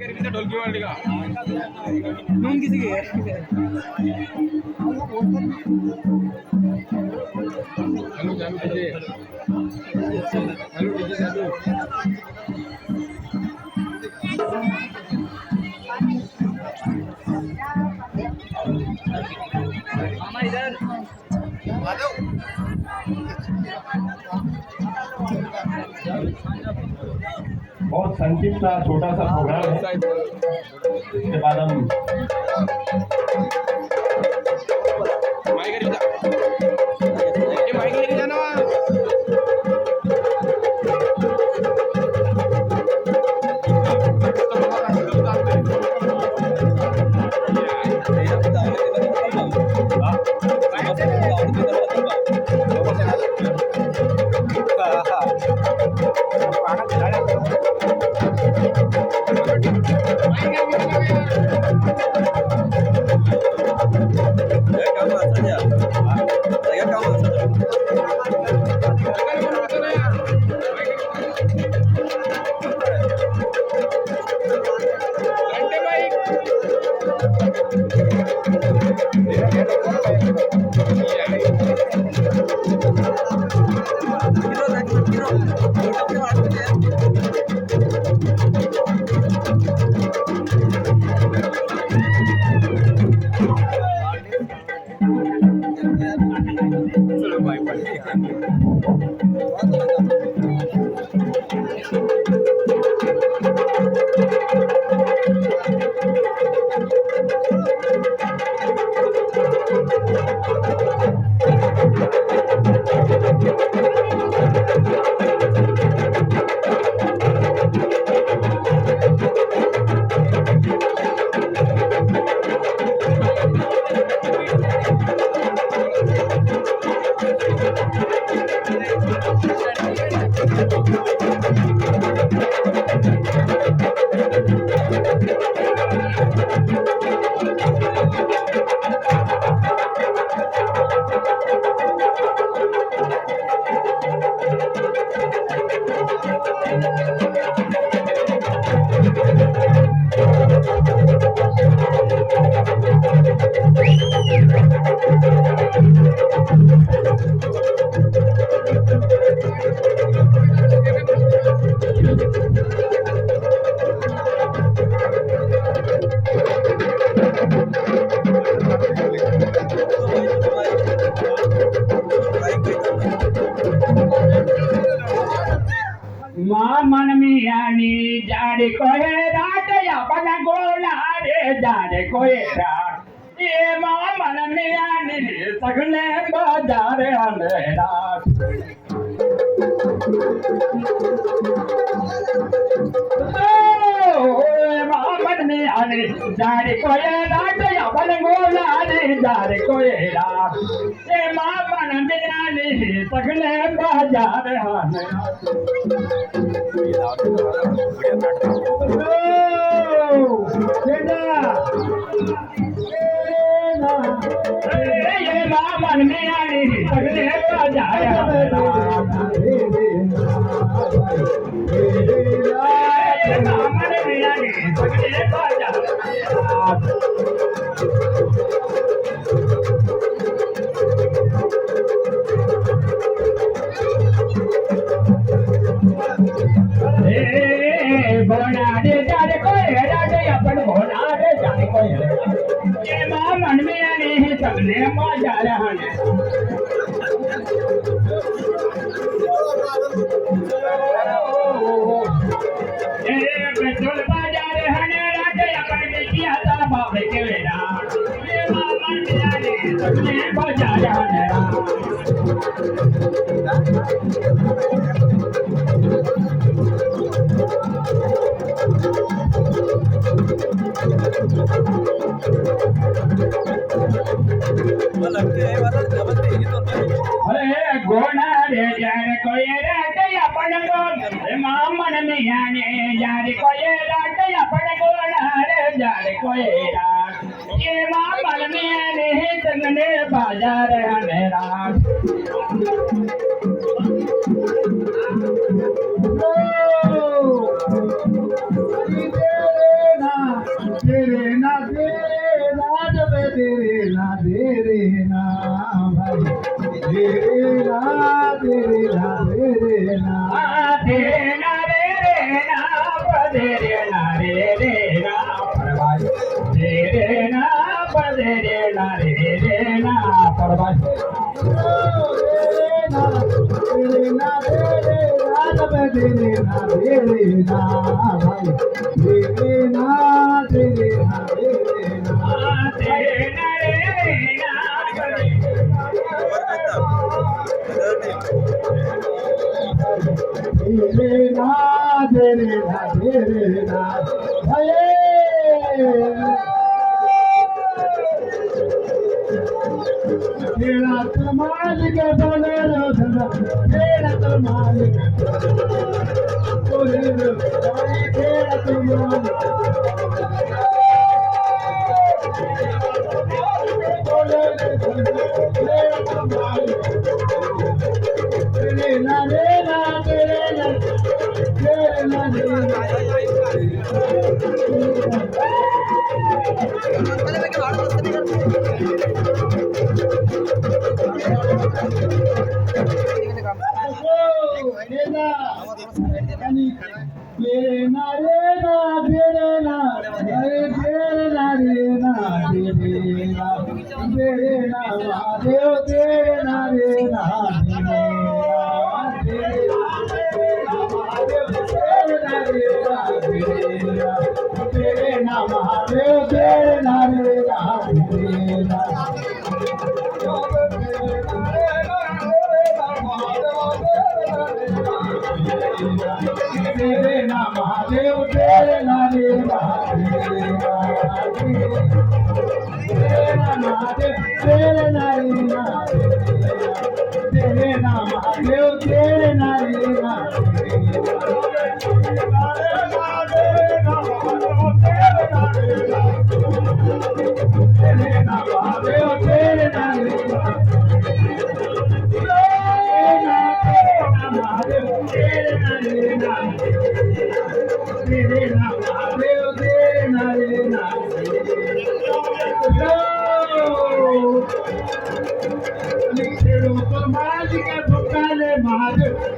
ढोलकी वाली का नून किसी के हेलो चालू कीजिए हेलो डीजे चालू मामा इधर बहुत संक्षिप्त सा छोटा सा प्रोग्राम है। इसके बाद हम माइक लेके जाना मन मियानी जारे कोए रात या बना गोला रे जारे कोए रात ये मन मियानी सगले बाजार अंधेरा मन मियानी जारे कोए रात या बना गोला रे जारे कोए रात ये मन मियानी सगले बाजार अंधेरा मन में आने सगले बाजार मन में आने सगले बाजार भोना रे जाने कोई राजे अपन भोना रे जाने कोई ये मन में आने सगले बाजार पेट्रोल बाजार हने राजे अपन किया था बाबे के वेला ये मन में आने सगले बाजार हने अरे गोना रे जाने कोई राटे अपन गोल मन में आने जाने कोई राटे अपन गोना रे जाने कोई राट ये मन में आने संगने बाजार अंधेरा रे रे ना परवाज रे रे ना पर रे ना रे रे ना परवाज रे ना रे ना रे ना तब रे ना भाई रे ना रे ना महादेव तेरे नारे महादेव तेरे नारे तेरे नाम महादेव तेरे नारे महादेव तेरे नारे महादेव